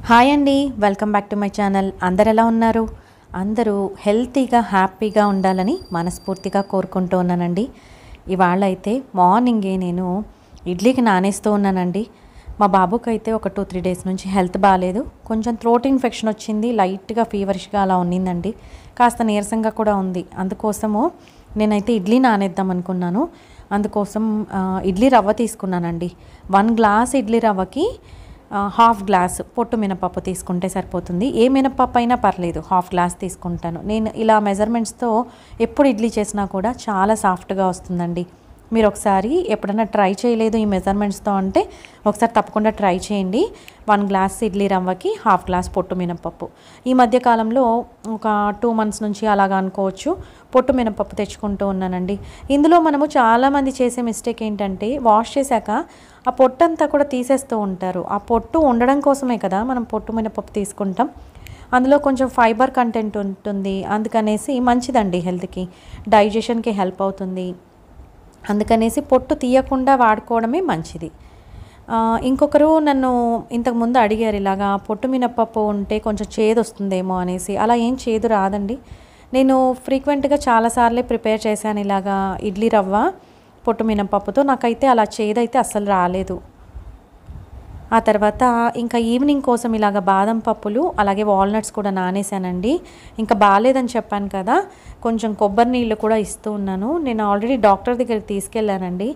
Hi అండి, welcome back to my channel. అందరు ఎలా ఉన్నారు? అందరూ హెల్తీగా హ్యాపీగా ఉండాలని మనస్ఫూర్తిగా కోరుకుంటూ ఉన్నానండి. ఇవాళ అయితే మార్నింగే నేను ఇడ్లీకి నానేస్తూ ఉన్నానండి. మా బాబుకి అయితే ఒక 2-3 డేస్ నుంచి హెల్త్ బాగాలేదు. కొంచెం థ్రోట్ ఇన్ఫెక్షన్ వచ్చింది, లైట్గా ఫీవర్ష్గా అలా ఉన్నిందండి. కాస్త నీరసంగా కూడా ఉంది. అందుకోసము నేనైతే ఇడ్లీ నానేద్దాం అనుకున్నాను. అందుకోసం ఇడ్లీ రవ్వ తీసుకున్నానండి. 1 గ్లాస్ ఇడ్లీ రవ్వకి హాఫ్ గ్లాస్ పొట్టు మినపప్పు తీసుకుంటే సరిపోతుంది. ఏ మినపప్పు అయినా పర్లేదు, హాఫ్ గ్లాస్ తీసుకుంటాను. నేను ఇలా మెజర్మెంట్స్తో ఎప్పుడు ఇడ్లీ చేసినా కూడా చాలా సాఫ్ట్గా వస్తుందండి. మీరు ఒకసారి ఎప్పుడైనా ట్రై చేయలేదు ఈ మెజర్మెంట్స్తో అంటే ఒకసారి తప్పకుండా ట్రై చేయండి. 1 గ్లాస్ ఇడ్లీ రవ్వకి హాఫ్ గ్లాస్ పొట్టు మినపప్పు. ఈ మధ్యకాలంలో ఒక 2 మంత్స్ నుంచి అలాగా అనుకోవచ్చు పొట్టు మినపప్పు తెచ్చుకుంటూ ఉన్నానండి. ఇందులో మనము చాలామంది చేసే మిస్టేక్ ఏంటంటే వాష్ చేశాక ఆ పొట్టు అంతా కూడా తీసేస్తూ ఉంటారు. ఆ పొట్టు ఉండడం కోసమే కదా మనం పొట్టు మినపప్పు తీసుకుంటాం. అందులో కొంచెం ఫైబర్ కంటెంట్ ఉంటుంది, అందుకనేసి మంచిదండి, హెల్త్కి డైజెషన్కి హెల్ప్ అవుతుంది. అందుకనేసి పొట్టు తీయకుండా వాడుకోవడమే మంచిది. ఇంకొకరు నన్ను ఇంతకుముందు అడిగారు, ఇలాగా పొట్టు మినపప్పు ఉంటే కొంచెం చేదు వస్తుందేమో అనేసి. అలా ఏం చేదు రాదండి. నేను ఫ్రీక్వెంట్గా చాలాసార్లే ప్రిపేర్ చేశాను ఇలాగా ఇడ్లీ రవ్వ పొట్టు మినపప్పుతో. నాకైతే అలా చేదైతే అస్సలు రాలేదు. ఆ తర్వాత ఇంకా ఈవినింగ్ కోసం ఇలాగ బాదం పప్పులు అలాగే వాల్నట్స్ కూడా నానేసానండి. ఇంకా బాగాలేదని చెప్పాను కదా, కొంచెం కొబ్బరి నీళ్ళు కూడా ఇస్తూ ఉన్నాను. నేను ఆల్రెడీ డాక్టర్ దగ్గరికి తీసుకెళ్ళానండి.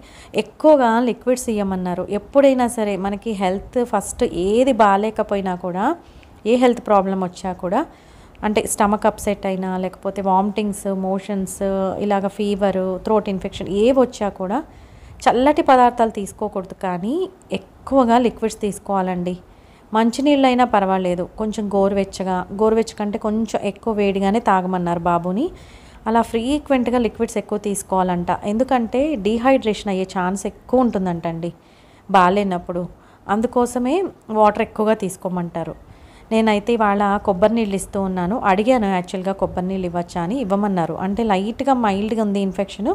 ఎక్కువగా లిక్విడ్స్ ఇవ్వమన్నారు. ఎప్పుడైనా సరే మనకి హెల్త్ ఫస్ట్, ఏది బాగాలేకపోయినా కూడా, ఏ హెల్త్ ప్రాబ్లం వచ్చా కూడా, అంటే స్టమక్ అప్సెట్ అయినా లేకపోతే వామిటింగ్స్, మోషన్స్, ఇలాగ ఫీవరు, థ్రోట్ ఇన్ఫెక్షన్ ఏవి వచ్చా కూడా చల్లటి పదార్థాలు తీసుకోకూడదు, కానీ ఎక్కువగా లిక్విడ్స్ తీసుకోవాలండి. మంచినీళ్ళైనా పర్వాలేదు, కొంచెం గోరువెచ్చకంటే కొంచెం ఎక్కువ వేడిగానే తాగమన్నారు బాబుని. అలా ఫ్రీక్వెంట్గా లిక్విడ్స్ ఎక్కువ తీసుకోవాలంట. ఎందుకంటే డీహైడ్రేషన్ అయ్యే ఛాన్స్ ఎక్కువ ఉంటుందంటండి బాగాలేనప్పుడు. అందుకోసమే వాటర్ ఎక్కువగా తీసుకోమంటారు. నేనైతే ఇవాళ కొబ్బరి నీళ్ళు ఇస్తూ ఉన్నాను. అడిగాను యాక్చువల్గా కొబ్బరి నీళ్ళు ఇవ్వచ్చా అని, ఇవ్వమన్నారు. అంటే లైట్గా మైల్డ్గా ఉంది ఇన్ఫెక్షను,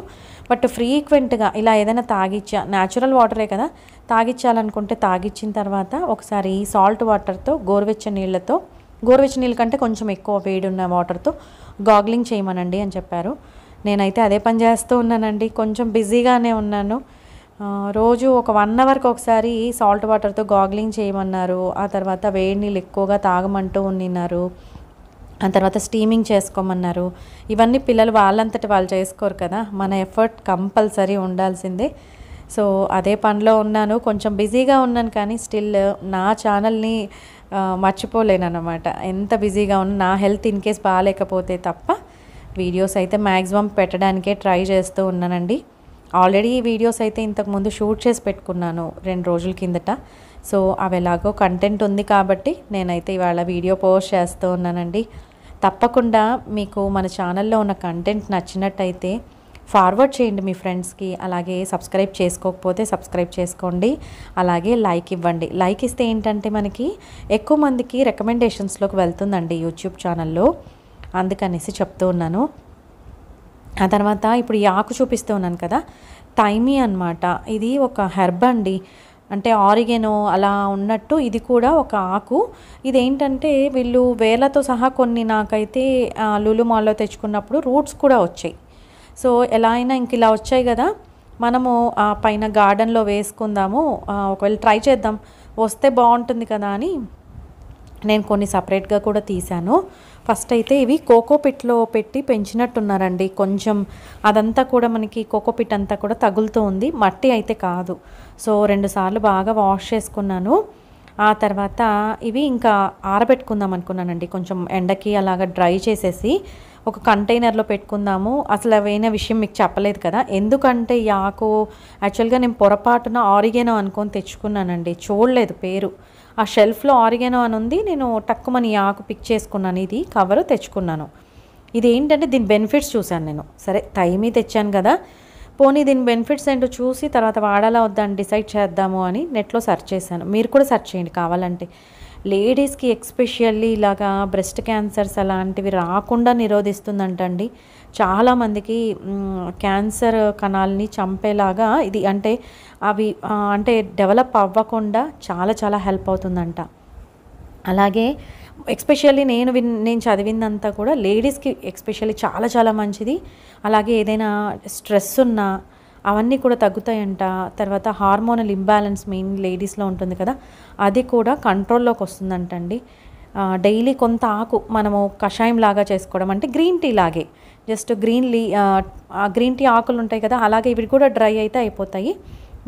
బట్ ఫ్రీక్వెంట్గా ఇలా ఏదైనా తాగిచ్చా, న్యాచురల్ వాటరే కదా, తాగిచ్చాలనుకుంటే తాగిచ్చిన తర్వాత ఒకసారి సాల్ట్ వాటర్తో, గోరువెచ్చని నీళ్ళ కంటే కొంచెం ఎక్కువ వేడున్న వాటర్తో గాగ్లింగ్ చేయమనండి అని చెప్పారు. నేనైతే అదే పని చేస్తూ ఉన్నానండి. కొంచెం బిజీగానే ఉన్నాను. రోజు ఒక 1 అవర్కి ఒకసారి సాల్ట్ వాటర్తో గాగ్లింగ్ చేయమన్నారు. ఆ తర్వాత వేడి నీళ్ళు ఎక్కువగా తాగమంటూ ఉన్నారు. ఆ తర్వాత స్టీమింగ్ చేసుకోమన్నారు. ఇవన్నీ పిల్లలు వాళ్ళంతటి వాళ్ళు చేసుకోరు కదా, మన ఎఫర్ట్ కంపల్సరీ ఉండాల్సిందే. సో అదే పనిలో ఉన్నాను. కొంచెం బిజీగా ఉన్నాను, కానీ స్టిల్ నా ఛానల్ని మర్చిపోలేనన్నమాట. ఎంత బిజీగా ఉన్నా, నా హెల్త్ ఇన్ కేస్ బాగాలేకపోతే తప్ప వీడియోస్ అయితే మ్యాక్సిమం పెట్టడానికే ట్రై చేస్తూ ఉన్నానండి. ఆల్రెడీ ఈ వీడియోస్ అయితే ఇంతకుముందు షూట్ చేసి పెట్టుకున్నాను 2 రోజుల కిందట. సో అవి ఎలాగో కంటెంట్ ఉంది కాబట్టి నేనైతే ఇవాళ వీడియో పోస్ట్ చేస్తూ ఉన్నానండి. తప్పకుండా మీకు మన ఛానల్లో ఉన్న కంటెంట్ నచ్చినట్టయితే ఫార్వర్డ్ చేయండి మీ ఫ్రెండ్స్కి. అలాగే సబ్స్క్రైబ్ చేసుకోకపోతే సబ్స్క్రైబ్ చేసుకోండి. అలాగే లైక్ ఇవ్వండి. లైక్ ఇస్తే ఏంటంటే మనకి ఎక్కువ మందికి రికమెండేషన్స్లోకి వెళ్తుందండి యూట్యూబ్ ఛానల్లో, అందుకనేసి చెప్తూ ఉన్నాను. ఆ తర్వాత ఇప్పుడు ఈ ఆకు చూపిస్తూ ఉన్నాను కదా, థైమీ అన్నమాట. ఇది ఒక హెర్బ్ అండి, అంటే ఆరిగెనో అలా ఉన్నట్టు ఇది కూడా ఒక ఆకు. ఇదేంటంటే వీళ్ళు వేలతో సహా కొన్ని నాకైతే లులు మాల్లో తెచ్చుకున్నప్పుడు రూట్స్ కూడా వచ్చాయి. సో ఎలా అయినా ఇంక ఇలా వచ్చాయి కదా, మనము పైన గార్డెన్లో వేసుకుందాము, ఒకవేళ ట్రై చేద్దాం, వస్తే బాగుంటుంది కదా అని నేను కొన్ని సపరేట్గా కూడా తీశాను. ఫస్ట్ అయితే ఇవి కోకోపిట్లో పెట్టి పెంచినట్టున్నారండి. కొంచెం అదంతా కూడా మనకి కోకోపిట్ అంతా కూడా తగులుతూ ఉంది, మట్టి అయితే కాదు. సో 2 సార్లు బాగా వాష్ చేసుకున్నాను. ఆ తర్వాత ఇవి ఇంకా ఆరబెట్టుకుందాం అనుకున్నానండి. కొంచెం ఎండకి అలాగా డ్రై చేసేసి ఒక కంటైనర్లో పెట్టుకుందాము. అసలు అవైన విషయం మీకు చెప్పలేదు కదా, ఎందుకంటే ఈ ఆకు యాక్చువల్గా నేను పొరపాటున ఆరిగెనో అనుకొని తెచ్చుకున్నానండి, చూడలేదు పేరు. ఆ షెల్ఫ్లో ఆరిగెనో అని ఉంది, నేను టక్కుమని ఆకు పిక్ చేసుకున్నాను, ఇది కవరు తెచ్చుకున్నాను. ఇది ఏంటంటే దీని బెనిఫిట్స్ చూశాను నేను. సరే థైమీ తెచ్చాను కదా, పోనీ దీని బెనిఫిట్స్ ఏంటో చూసి తర్వాత వాడాలా వద్దా అని డిసైడ్ చేద్దాము అని నెట్లో సెర్చ్ చేశాను. మీరు కూడా సెర్చ్ చేయండి కావాలంటే. లేడీస్కి ఎక్స్పెషల్లీ ఇలాగా బ్రెస్ట్ క్యాన్సర్స్ అలాంటివి రాకుండా నిరోధిస్తుందంటండి. చాలామందికి క్యాన్సర్ కణాలని చంపేలాగా ఇది, అంటే అవి అంటే డెవలప్ అవ్వకుండా చాలా చాలా హెల్ప్ అవుతుందంట. అలాగే ఎస్పెషల్లీ నేను చదివిందంతా కూడా లేడీస్కి ఎస్పెషల్లీ చాలా చాలా మంచిది. అలాగే ఏదైనా స్ట్రెస్ ఉన్నా అవన్నీ కూడా తగ్గుతాయంట. తర్వాత హార్మోనల్ ఇంబ్యాలెన్స్ మెయిన్ లేడీస్లో ఉంటుంది కదా, అది కూడా కంట్రోల్లోకి వస్తుందంటండి. డైలీ కొంత ఆకు మనము కషాయం లాగా చేసుకోవడం, అంటే గ్రీన్ టీ లాగే, జస్ట్ గ్రీన్ టీ ఆకులు ఉంటాయి కదా, అలాగే ఇవి కూడా డ్రై అయితే అయిపోతాయి.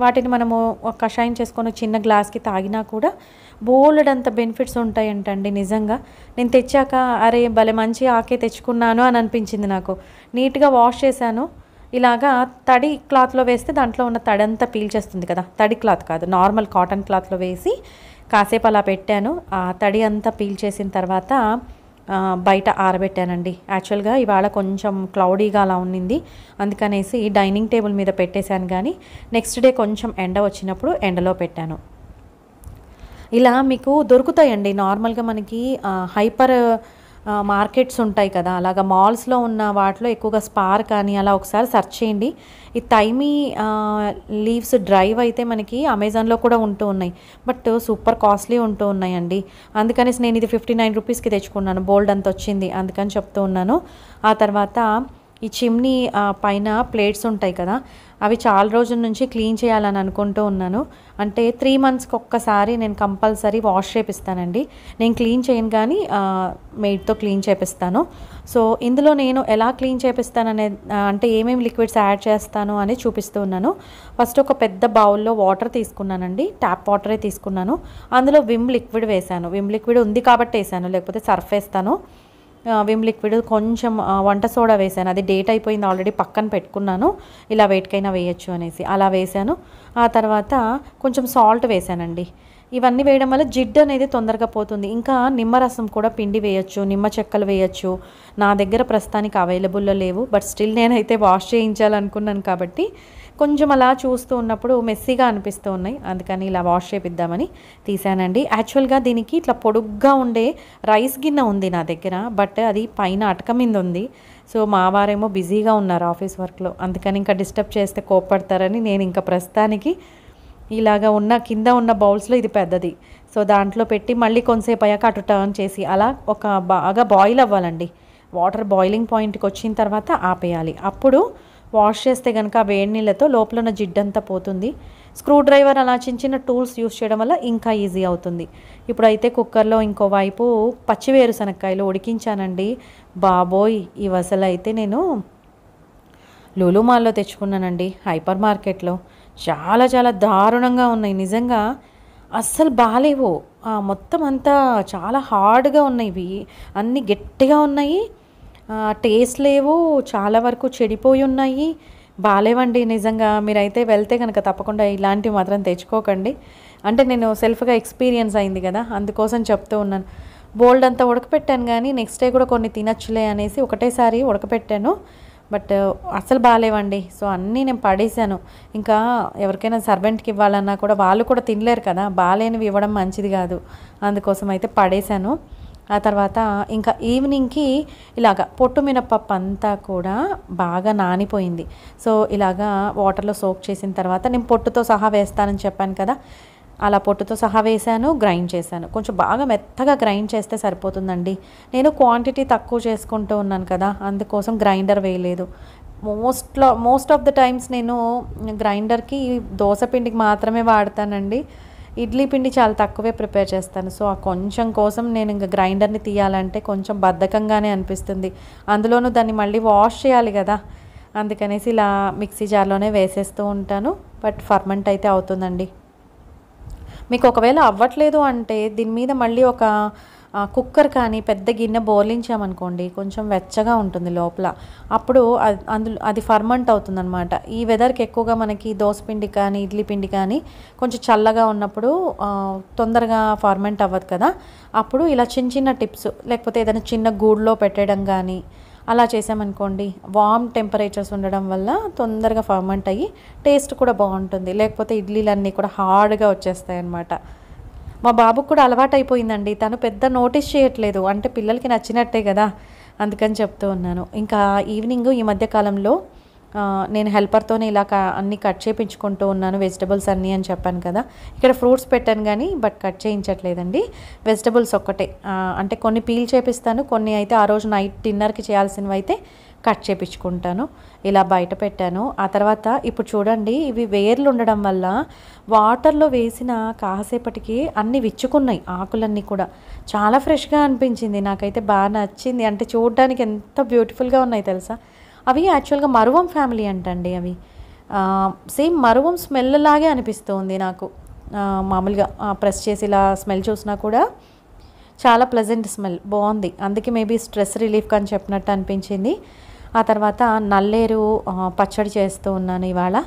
వాటిని మనము ఒక కషాయం చేసుకొని చిన్న గ్లాస్కి తాగినా కూడా బోలెడంత బెనిఫిట్స్ ఉంటాయంటండి. నిజంగా నేను తెచ్చాక అరే భలే మంచి ఆకే తెచ్చుకున్నాను అని అనిపించింది నాకు. నీట్గా వాష్ చేశాను. ఇలాగా తడి క్లాత్లో వేస్తే దాంట్లో ఉన్న తడంతా పీల్చేస్తుంది కదా, తడి క్లాత్ కాదు నార్మల్ కాటన్ క్లాత్లో వేసి కాసేపు అలా పెట్టాను. ఆ తడి అంతా పీల్చేసిన తర్వాత బయట ఆరబెట్టానండి. యాక్చువల్గా ఇవాళ కొంచెం క్లౌడీగా అలా ఉన్నింది, అందుకనేసి డైనింగ్ టేబుల్ మీద పెట్టేశాను. కానీ నెక్స్ట్ డే కొంచెం ఎండ వచ్చినప్పుడు ఎండలో పెట్టాను. ఇలా మీకు దొరుకుతాయండి నార్మల్గా మనకి హైపర్ మార్కెట్స్ ఉంటాయి కదా, అలాగా మాల్స్లో ఉన్న వాటిలో ఎక్కువగా స్పార్ కానీ అలా ఒకసారి సెర్చ్ చేయండి. ఈ థైమీ లీవ్స్ డ్రైవ్ అయితే మనకి అమెజాన్లో కూడా ఉంటూ ఉన్నాయి, బట్ సూపర్ కాస్ట్లీ ఉంటూ ఉన్నాయండి. అందుకనేసి నేను ఇది 59 రూపీస్కి తెచ్చుకున్నాను. బోల్డ్ అంత వచ్చింది, అందుకని చెప్తూ ఉన్నాను. ఆ తర్వాత ఈ చిమ్నీ పైన ప్లేట్స్ ఉంటాయి కదా, అవి చాలా రోజుల నుంచి క్లీన్ చేయాలని అనుకుంటూ ఉన్నాను. అంటే 3 మంత్స్కి ఒక్కసారి నేను కంపల్సరీ వాష్ చేపిస్తానండి. నేను క్లీన్ చేయను కానీ మెయిడ్తో క్లీన్ చేపిస్తాను. సో ఇందులో నేను ఎలా క్లీన్ చేపిస్తాననే అంటే ఏమేమి లిక్విడ్స్ యాడ్ చేస్తాను అని చూపిస్తూ ఉన్నాను. ఫస్ట్ ఒక పెద్ద బౌల్లో వాటర్ తీసుకున్నానండి, ట్యాప్ వాటరే తీసుకున్నాను. అందులో విమ్ లిక్విడ్ వేశాను. విమ్ లిక్విడ్ ఉంది కాబట్టి వేసాను, లేకపోతే సర్ఫ్ వేస్తాను. విమ్ లిక్విడ్ కొంచెం వంట సోడా వేసాను, అది డేట్ అయిపోయింది ఆల్రెడీ, పక్కన పెట్టుకున్నాను. ఇలా వెయిట్కైనా వేయచ్చు అనేసి అలా వేసాను. ఆ తర్వాత కొంచెం సాల్ట్ వేసానండి. ఇవన్నీ వేయడం వల్ల జిడ్డు అనేది తొందరగా పోతుంది. ఇంకా నిమ్మరసం కూడా పిండి వేయచ్చు, నిమ్మ చెక్కలు వేయచ్చు. నా దగ్గర ప్రస్తుతానికి అవైలబుల్లో లేవు, బట్ స్టిల్ నేనైతే వాష్ చేయించాలనుకున్నాను కాబట్టి కొంచెం అలా చూస్తూ ఉన్నప్పుడు మెస్సీగా అనిపిస్తూ ఉన్నాయి, అందుకని ఇలా వాష్ చేపిద్దామని తీసానండి. యాక్చువల్గా దీనికి ఇట్లా పొడుగ్గా ఉండే రైస్ గిన్నె ఉంది నా దగ్గర, బట్ అది పైన అటక మీద ఉంది. సో మా వారేమో బిజీగా ఉన్నారు ఆఫీస్ వర్క్లో, అందుకని ఇంకా డిస్టర్బ్ చేస్తే కోప్పడతారని నేను ఇంకా ప్రస్తుతానికి ఇలాగా ఉన్న కింద ఉన్న బౌల్స్లో ఇది పెద్దది, సో దాంట్లో పెట్టి మళ్ళీ కొంతసేపు అయ్యాక అటు టర్న్ చేసి అలా ఒక బాగా బాయిల్ అవ్వాలండి. వాటర్ బాయిలింగ్ పాయింట్కి వచ్చిన తర్వాత ఆపేయాలి. అప్పుడు వాష్ చేస్తే కనుక వేడి నీళ్ళతో లోపల ఉన్న జిడ్డంతా పోతుంది. స్క్రూ డ్రైవర్ అలా చిన్న చిన్న టూల్స్ యూస్ చేయడం వల్ల ఇంకా ఈజీ అవుతుంది. ఇప్పుడైతే కుక్కర్లో ఇంకోవైపు పచ్చి వేరుశనక్కాయలు ఉడికించానండి. బాబోయ్ ఇవి అసలు అయితే నేను లూలు మాల్లో తెచ్చుకున్నానండి, హైపర్ మార్కెట్లో. చాలా చాలా దారుణంగా ఉన్నాయి నిజంగా, అస్సలు బాగాలేవు. మొత్తం అంతా చాలా హార్డ్గా ఉన్నాయి, ఇవి అన్నీ గట్టిగా ఉన్నాయి, టేస్ట్ లేవు, చాలా వరకు చెడిపోయి ఉన్నాయి. బాగాలేవండి నిజంగా. మీరైతే వెళ్తే కనుక తప్పకుండా ఇలాంటివి మాత్రం తెచ్చుకోకండి. అంటే నేను సెల్ఫ్గా ఎక్స్పీరియన్స్ అయింది కదా, అందుకోసం చెప్తూ ఉన్నాను. బోల్డ్ అంతా ఉడకపెట్టాను కానీ నెక్స్ట్ డే కూడా కొన్ని తినచ్చులే అనేసి ఒకటేసారి ఉడకపెట్టాను, బట్ అసలు బాగాలేవండి. సో అన్నీ నేను పడేసాను. ఇంకా ఎవరికైనా సర్వెంట్కి ఇవ్వాలన్నా కూడా వాళ్ళు కూడా తినలేరు కదా, బాగాలేనివి ఇవ్వడం మంచిది కాదు, అందుకోసం అయితే పడేసాను. ఆ తర్వాత ఇంకా ఈవినింగ్కి ఇలాగా పొట్టు మినపప్పు అంతా కూడా బాగా నానిపోయింది. సో ఇలాగా వాటర్లో సోక్ చేసిన తర్వాత నేను పొట్టుతో సహా వేస్తానని చెప్పాను కదా, అలా పొట్టుతో సహా వేసాను, గ్రైండ్ చేశాను. కొంచెం బాగా మెత్తగా గ్రైండ్ చేస్తే సరిపోతుందండి. నేను క్వాంటిటీ తక్కువ చేసుకుంటూ ఉన్నాను కదా, అందుకోసం గ్రైండర్ వేయలేదు. మోస్ట్ ఆఫ్ ద టైమ్స్ నేను గ్రైండర్కి దోశ పిండికి మాత్రమే వాడతానండి. ఇడ్లీ పిండి చాలా తక్కువే ప్రిపేర్ చేస్తాను. సో ఆ కొంచెం కోసం నేను ఇంకా గ్రైండర్ని తీయాలంటే కొంచెం బద్ధకంగానే అనిపిస్తుంది. అందులోనూ దాన్ని మళ్ళీ వాష్ చేయాలి కదా, అందుకనేసి ఇలా మిక్సీ జార్లోనే వేసేస్తూ ఉంటాను. బట్ ఫర్మెంట్ అయితే అవుతుందండి. మీకు ఒకవేళ అవ్వట్లేదు అంటే దీని మీద మళ్ళీ ఒక కుక్కర్ కానీ పెద్ద గిన్నె బోర్లించామనుకోండి, కొంచెం వెచ్చగా ఉంటుంది లోపల, అప్పుడు అందులో అది ఫర్మెంట్ అవుతుందన్నమాట. ఈ వెదర్కి ఎక్కువగా మనకి దోసపిండి కానీ ఇడ్లీ పిండి కానీ కొంచెం చల్లగా ఉన్నప్పుడు తొందరగా ఫర్మెంట్ అవ్వదు కదా, అప్పుడు ఇలా చిన్న చిన్న టిప్స్, లేకపోతే ఏదైనా చిన్న గూడులో పెట్టడం కానీ అలా చేసామనుకోండి, వార్మ్ టెంపరేచర్స్ ఉండడం వల్ల తొందరగా ఫర్మెంట్ అయ్యి టేస్ట్ కూడా బాగుంటుంది. లేకపోతే ఇడ్లీలన్నీ కూడా హార్డ్గా వచ్చేస్తాయి అన్నమాట. మా బాబుకు కూడా అలవాటు అయిపోయిందండి, తను పెద్ద నోటీస్ చేయట్లేదు, అంటే పిల్లలకి నచ్చినట్టే కదా, అందుకని చెప్తూ ఉన్నాను. ఇంకా ఈవినింగ్ ఈ మధ్యకాలంలో నేను హెల్పర్తోనే ఇలా అన్నీ కట్ చేయించుకుంటూ ఉన్నాను, వెజిటబుల్స్ అన్నీ అని చెప్పాను కదా. ఇక్కడ ఫ్రూట్స్ పెట్టాను కానీ బట్ కట్ చేయించట్లేదండి, వెజిటబుల్స్ ఒక్కటే. అంటే కొన్ని పీల్ చేపిస్తాను, కొన్ని అయితే ఆ రోజు నైట్ డిన్నర్కి చేయాల్సినవి అయితే కట్ చేయించుకుంటాను. ఇలా బయట పెట్టాను. ఆ తర్వాత ఇప్పుడు చూడండి, ఇవి వేర్లు ఉండడం వల్ల వాటర్లో వేసిన కాసేపటికి అన్నీ విచ్చుకున్నాయి, ఆకులన్నీ కూడా చాలా ఫ్రెష్గా అనిపించింది. నాకైతే బాగా నచ్చింది. అంటే చూడడానికి ఎంత బ్యూటిఫుల్గా ఉన్నాయి తెలుసా. అవి యాక్చువల్గా మరువం ఫ్యామిలీ అంటండి. అవి సేమ్ మరువం స్మెల్ లాగే అనిపిస్తుంది నాకు. మామూలుగా ప్రెస్ చేసి ఇలా స్మెల్ చూసినా కూడా చాలా ప్లెజెంట్ స్మెల్, బాగుంది. అందుకే మేబీ స్ట్రెస్ రిలీఫ్ అని చెప్పినట్టు అనిపించింది. ఆ తర్వాత నల్లేరు పచ్చడి చేస్తూ ఉన్నాను ఇవాళ.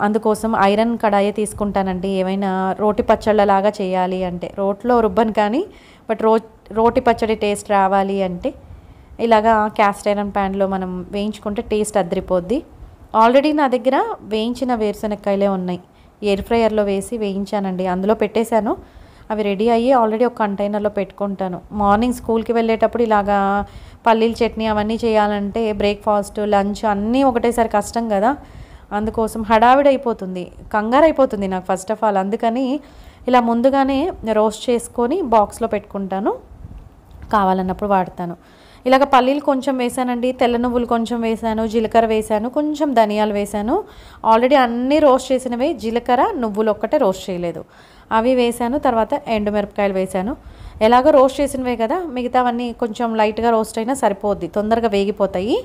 అందుకోసం ఐరన్ కడాయే తీసుకుంటానండి. ఏమైనా రోటి పచ్చళ్ళలాగా చేయాలి అంటే, రోట్లో రుబ్బను కానీ బట్ రోటి పచ్చడి టేస్ట్ రావాలి అంటే ఇలాగా క్యాస్ట్ ఐరన్ ప్యాన్లో మనం వేయించుకుంటే టేస్ట్ అదిరిపోద్ది. ఆల్రెడీ నా దగ్గర వేయించిన వేరుశనక్కాయలే ఉన్నాయి, ఎయిర్ ఫ్రైయర్లో వేసి వేయించానండి. అందులో పెట్టేశాను, అవి రెడీ అయ్యి ఆల్రెడీ ఒక కంటైనర్లో పెట్టుకుంటాను. మార్నింగ్ స్కూల్కి వెళ్ళేటప్పుడు ఇలాగా పల్లీల చట్నీ అవన్నీ చేయాలంటే బ్రేక్ఫాస్ట్ లంచ్ అన్నీ ఒకటేసారి కష్టం కదా. అందుకోసం హడావిడి అయిపోతుంది, కంగారు అయిపోతుంది నాకు ఫస్ట్ ఆఫ్ ఆల్. అందుకని ఇలా ముందుగానే రోస్ట్ చేసుకొని బాక్స్లో పెట్టుకుంటాను, కావాలన్నప్పుడు వాడతాను. ఇలాగ పల్లీలు కొంచెం వేసానండి, తెల్ల నువ్వులు కొంచెం వేసాను, జీలకర్ర వేసాను, కొంచెం ధనియాలు వేసాను. ఆల్రెడీ అన్నీ రోస్ట్ చేసినవే, జీలకర్ర నువ్వులు ఒక్కటే రోస్ట్ చేయలేదు, అవి వేసాను. తర్వాత ఎండుమిరపకాయలు వేసాను. ఎలాగో రోస్ట్ చేసినవే కదా, మిగతావన్నీ కొంచెం లైట్గా రోస్ట్ అయినా సరిపోద్ది, తొందరగా వేగిపోతాయి.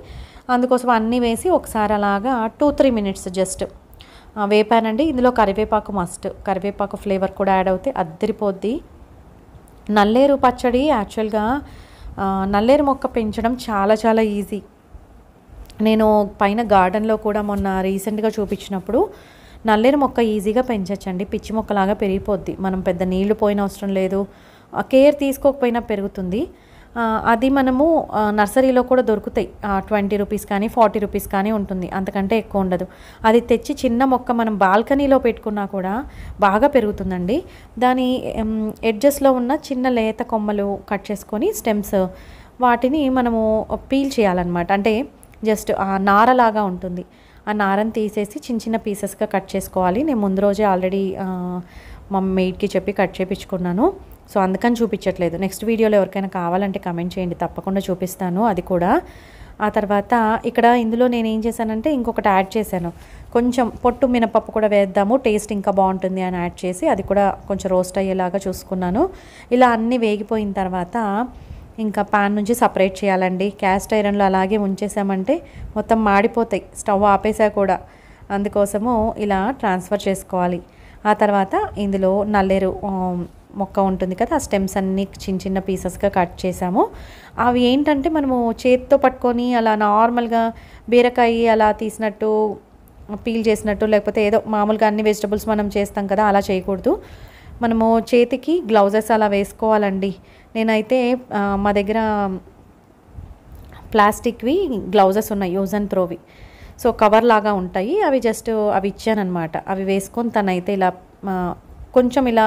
అందుకోసం అన్నీ వేసి ఒకసారి అలాగా 2-3 మినిట్స్ జస్ట్ వేపానండి. ఇందులో కరివేపాకు మస్ట్, కరివేపాకు ఫ్లేవర్ కూడా యాడ్ అవుతే అద్దరిపోద్ది. నల్లేరు పచ్చడి యాక్చువల్గా నల్లేరు మొక్క పెంచడం చాలా చాలా ఈజీ. నేను పైన గార్డెన్లో కూడా మొన్న రీసెంట్గా చూపించినప్పుడు నల్లేరు మొక్క ఈజీగా పెంచచ్చండి, పిచ్చి మొక్కలాగా పెరిగిపోద్ది. మనం పెద్ద నీళ్లు పోయిన అవసరం లేదు, కేర్ తీసుకోకపోయినా పెరుగుతుంది. అది మనము నర్సరీలో కూడా దొరుకుతాయి, 20 రూపీస్ కానీ 40 రూపీస్ కానీ ఉంటుంది, అంతకంటే ఎక్కువ ఉండదు. అది తెచ్చి చిన్న మొక్క మనం బాల్కనీలో పెట్టుకున్నా కూడా బాగా పెరుగుతుందండి. దాని ఎడ్జెస్లో ఉన్న చిన్న లేత కొమ్మలు కట్ చేసుకొని స్టెమ్స్, వాటిని మనము పీల్ చేయాలన్నమాట. అంటే జస్ట్ ఆ నారలాగా ఉంటుంది, ఆ నారని తీసేసి చిన్న చిన్న పీసెస్గా కట్ చేసుకోవాలి. నేను ముందు రోజే ఆల్రెడీ మా మెయిడ్కి చెప్పి కట్ చేయించుకున్నాను, సో అందుకని చూపించట్లేదు. నెక్స్ట్ వీడియోలో ఎవరికైనా కావాలంటే కమెంట్ చేయండి, తప్పకుండా చూపిస్తాను అది కూడా. ఆ తర్వాత ఇక్కడ ఇందులో నేను ఏం చేశానంటే ఇంకొకటి యాడ్ చేశాను, కొంచెం పొట్టు మినపప్పు కూడా వేద్దాము, టేస్ట్ ఇంకా బాగుంటుంది అని యాడ్ చేసి అది కూడా కొంచెం రోస్ట్ అయ్యేలాగా చూసుకున్నాను. ఇలా అన్నీ వేగిపోయిన తర్వాత ఇంకా పాన్ నుంచి సపరేట్ చేయాలండి. క్యాస్ట్ ఐరన్లో అలాగే ఉంచేసామంటే మొత్తం మాడిపోతాయి, స్టవ్ ఆపేసా కూడా. అందుకోసము ఇలా ట్రాన్స్ఫర్ చేసుకోవాలి. ఆ తర్వాత ఇందులో నల్లేరు మొక్క ఉంటుంది కదా, ఆ స్టెమ్స్ అన్నీ చిన్న చిన్న పీసెస్గా కట్ చేసాము. అవి ఏంటంటే మనము చేతితో పట్టుకొని అలా నార్మల్గా బీరకాయ అలా తీసినట్టు పీల్ చేసినట్టు, లేకపోతే ఏదో మామూలుగా అన్ని వెజిటబుల్స్ మనం చేస్తాం కదా అలా చేయకూడదు. మనము చేతికి గ్లౌజెస్ అలా వేసుకోవాలండి. నేనైతే మా దగ్గర ప్లాస్టిక్వి గ్లౌజెస్ ఉన్నాయి, యూజ్ అండ్ త్రోవి, సో కవర్ లాగా ఉంటాయి అవి, జస్ట్ అవి ఇచ్చానమాట. అవి వేసుకొని తనైతే ఇలా కొంచెం ఇలా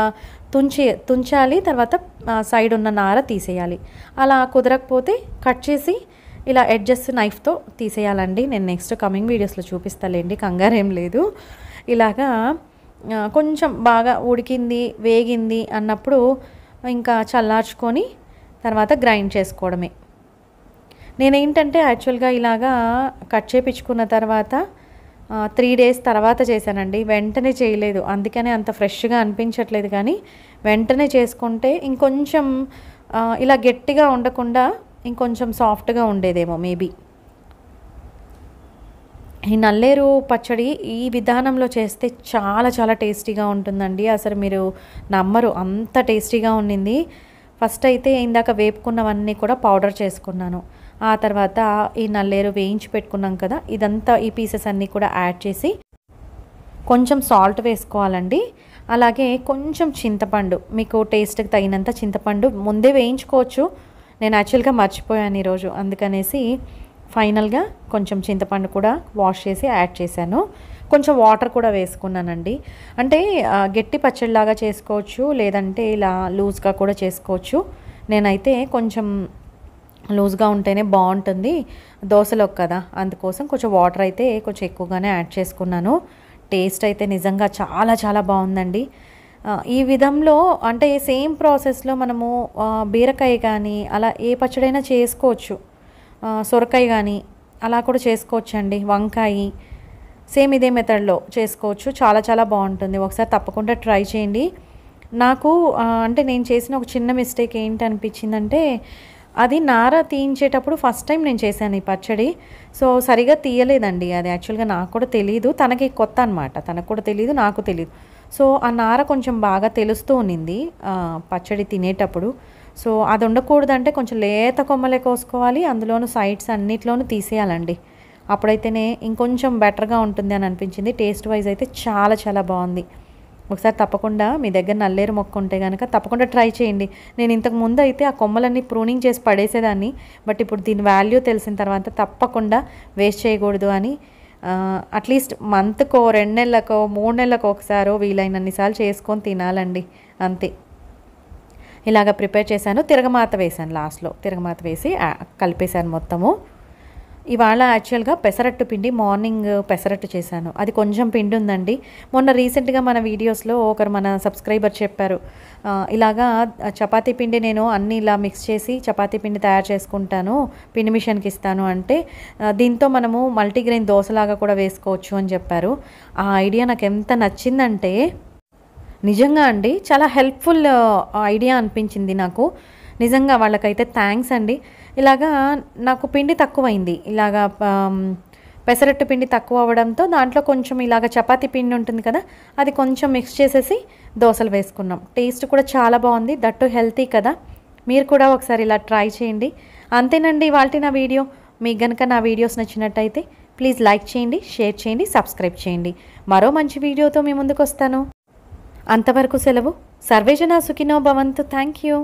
తుంచాలి, తర్వాత సైడ్ ఉన్న నార తీసేయాలి. అలా కుదరకపోతే కట్ చేసి ఇలా ఎడ్జెస్ నైఫ్తో తీసేయాలండి. నేను నెక్స్ట్ కమింగ్ వీడియోస్లో చూపిస్తాలేండి, కంగారేం లేదు. ఇలాగా కొంచెం బాగా ఉడికింది వేగింది అన్నప్పుడు ఇంకా చల్లార్చుకొని తర్వాత గ్రైండ్ చేసుకోవడమే. నేనేంటంటే యాక్చువల్గా ఇలాగా కట్ చేయించుకున్న తర్వాత 3 days తర్వాత చేశానండి, వెంటనే చేయలేదు. అందుకనే అంత ఫ్రెష్గా అనిపించట్లేదు. కానీ వెంటనే చేసుకుంటే ఇంకొంచెం ఇలా గట్టిగా ఉండకుండా ఇంకొంచెం సాఫ్ట్గా ఉండేదేమో మేబీ. ఈ నల్లేరు పచ్చడి ఈ విధానంలో చేస్తే చాలా చాలా టేస్టీగా ఉంటుందండి. అసలు మీరు నమ్మరు, అంత టేస్టీగా ఉండింది. ఫస్ట్ అయితే ఇందాక వేపుకున్నవన్నీ కూడా పౌడర్ చేసుకున్నాను. ఆ తర్వాత ఈ నల్లేరు వేయించి పెట్టుకున్నాం కదా, ఇదంతా ఈ పీసెస్ అన్నీ కూడా యాడ్ చేసి కొంచెం సాల్ట్ వేసుకోవాలండి. అలాగే కొంచెం చింతపండు, మీకు టేస్ట్కి తగినంత చింతపండు ముందే వేయించుకోవచ్చు. నేను యాక్చువల్గా మర్చిపోయాను ఈరోజు, అందుకనేసి ఫైనల్గా కొంచెం చింతపండు కూడా వాష్ చేసి యాడ్ చేశాను. కొంచెం వాటర్ కూడా వేసుకున్నానండి. అంటే గట్టి పచ్చడిలాగా చేసుకోవచ్చు, లేదంటే ఇలా లూజ్గా కూడా చేసుకోవచ్చు. నేనైతే కొంచెం లూజ్గా ఉంటేనే బాగుంటుంది దోశలోకి కదా, అందుకోసం కొంచెం వాటర్ అయితే కొంచెం ఎక్కువగానే యాడ్ చేసుకున్నాను. టేస్ట్ అయితే నిజంగా చాలా చాలా బాగుందండి. ఈ విధంలో అంటే సేమ్ ప్రాసెస్లో మనము బీరకాయ కానీ అలా ఏ పచ్చడైనా చేసుకోవచ్చు. సొరకాయ కానీ అలా కూడా చేసుకోవచ్చండి. వంకాయ సేమ్ ఇదే మెథడ్లో చేసుకోవచ్చు. చాలా చాలా బాగుంటుంది. ఒకసారి తప్పకుండా ట్రై చేయండి. నాకు అంటే నేను చేసిన ఒక చిన్న మిస్టేక్ ఏంటి అనిపించిందంటే, అది నార తీయించేటప్పుడు ఫస్ట్ టైం నేను చేశాను ఈ పచ్చడి. సో సరిగా తీయలేదండి. అది యాక్చువల్గా నాకు కూడా తెలీదు, తనకి కొత్త అనమాట. తనకు కూడా తెలీదు, నాకు తెలీదు. సో ఆ నార కొంచెం బాగా తెలుస్తూ ఉన్నింది పచ్చడి తినేటప్పుడు. సో అది ఉండకూడదంటే కొంచెం లేత కొమ్మలే కోసుకోవాలి, అందులోనూ సైడ్స్ అన్నిట్లోనూ తీసేయాలండి. అప్పుడైతేనే ఇంకొంచెం బెటర్గా ఉంటుంది అని అనిపించింది. టేస్ట్ వైజ్ అయితే చాలా చాలా బాగుంది. ఒకసారి తప్పకుండా మీ దగ్గర నల్లేరు మొక్క ఉంటే కనుక తప్పకుండా ట్రై చేయండి. నేను ఇంతకు ముందు అయితే ఆ కొమ్మలన్నీ ప్రూనింగ్ చేసి పడేసేదాన్ని. బట్ ఇప్పుడు దీని వాల్యూ తెలిసిన తర్వాత తప్పకుండా వేస్ట్ చేయకూడదు అని అట్లీస్ట్ మంత్కో 2 నెలలకో 3 నెలలకు ఒకసారో వీలైనన్నిసార్లు చేసుకొని తినాలండి, అంతే. ఇలాగ ప్రిపేర్ చేశాను. తిరగమాత వేశాను, లాస్ట్లో తిరగమాత వేసి కలిపేశాను మొత్తము. ఇవాళ యాక్చువల్గా పెసరట్టు పిండి, మార్నింగ్ పెసరట్టు చేశాను. అది కొంచెం పిండి ఉందండి. మొన్న రీసెంట్గా మన వీడియోస్లో ఒకరు మన సబ్స్క్రైబర్ చెప్పారు, ఇలాగా చపాతీ పిండి నేను అన్నీ ఇలా మిక్స్ చేసి చపాతీ పిండి తయారు చేసుకుంటాను, పిండి మిషన్కి ఇస్తాను అంటే, దీంతో మనము మల్టీగ్రెయిన్ దోశలాగా కూడా వేసుకోవచ్చు అని చెప్పారు. ఆ ఐడియా నాకు ఎంత నచ్చిందంటే నిజంగా అండి, చాలా హెల్ప్ఫుల్ ఐడియా అనిపించింది నాకు. నిజంగా వాళ్ళకైతే థ్యాంక్స్ అండి. ఇలాగా నాకు పిండి తక్కువైంది, ఇలాగా పెసరట్టు పిండి తక్కువ అవ్వడంతో దాంట్లో కొంచెం ఇలాగ చపాతీ పిండి ఉంటుంది కదా, అది కొంచెం మిక్స్ చేసేసి దోశలు వేసుకున్నాం. టేస్ట్ కూడా చాలా బాగుంది, దట్టు హెల్తీ కదా. మీరు కూడా ఒకసారి ఇలా ట్రై చేయండి. అంతేనండి ఇవాల్టి నా వీడియో. మీకు గనుక నా వీడియోస్ నచ్చినట్టయితే ప్లీజ్ లైక్ చేయండి, షేర్ చేయండి, సబ్స్క్రైబ్ చేయండి. మరో మంచి వీడియోతో మీ ముందుకు వస్తాను. అంతవరకు సెలవు. సర్వేజన సుఖినో భవంతు. Thank you.